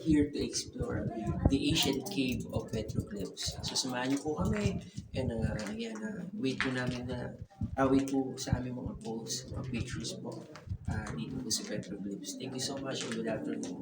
here to explore the ancient cave of petroglyphs. So samahan niyo po kami and wait po namin wait po sa aming mga posts, mga pictures po dito po sa petroglyphs. Thank you so much and good afternoon.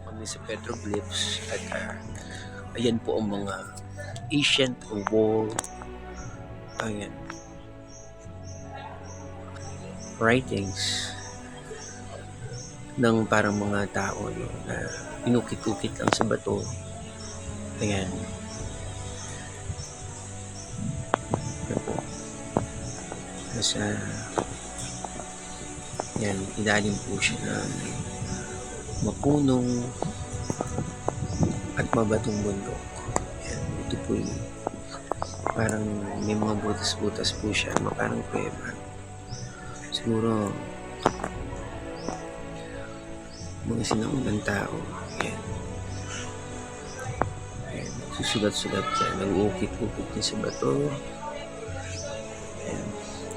Kami sa petroglyphs at ayan po ang mga ancient wall writings ng parang mga tao na pinukit-ukit lang sa bato. Ayan. Ayan po. Nasa yan, ilalim po siya ng mapunong at mabatong bundok. Ayan, ito po parang may mga butas-butas po siya, parang kuweba. Siguro mga sinaunang tao. Ayan. Ayan, susulat-sulat siya, nag-uukit-ukit niya sa bato. Ayan.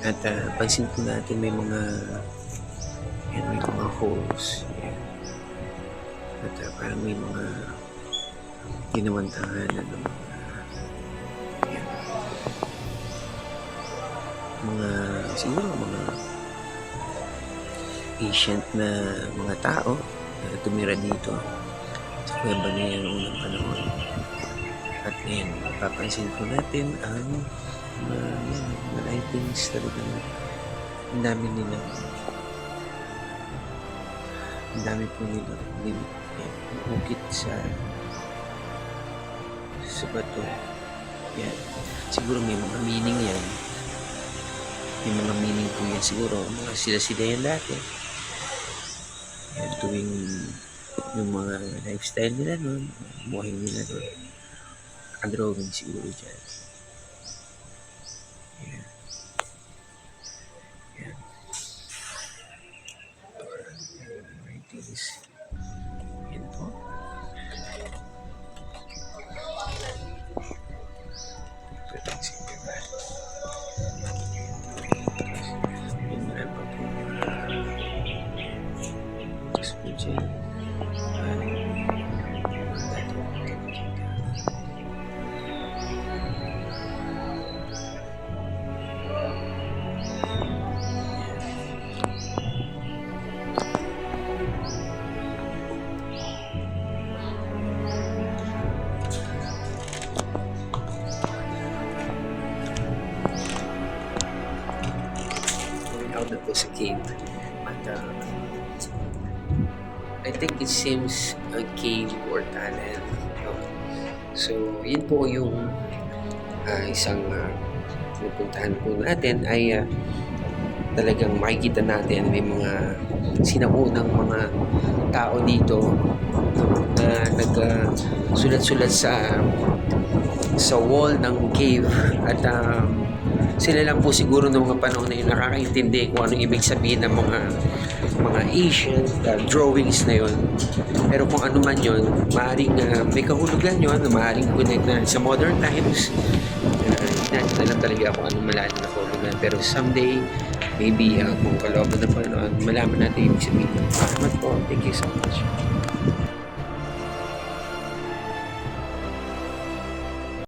At pansin po natin may mga holes. Ayan. At parang may mga ginawang tahanan ng siguro mga ancient na mga tao na tumira dito sa kuweba na yan noong unang panahon. At ngayon, papansin po natin ang mga writings talaga na ang dami po nila ukit sa bato. Yan. Siguro may mga meaning yan. May mga meaning po yan siguro. Mga sila yan dati. Yan, tuwing yung mga lifestyle nila nun, buhay nila nun. Drawing siguro dyan. Yan. Yan. Writings. Yan po. Out na po sa cave. At I think it seems cave or tunnel. No? So, yun po yung isang pupuntahan po natin ay talagang makikita natin may mga sinaunang mga tao dito na nagsulat-sulat sa wall ng cave at sila lang po siguro ng mga panahon na yun nakakaintindi kung anong ibig sabihin ng mga ancient drawings na yun. Pero kung ano man yun, maaaring may kahulugan yun, maaaring connect na sa modern times. Hindi natin alam talaga kung anong malalim na kahulugan. Pero someday, maybe kung kalooban na pa, malaman natin ibig sabihin. Salamat po. Thank you so much.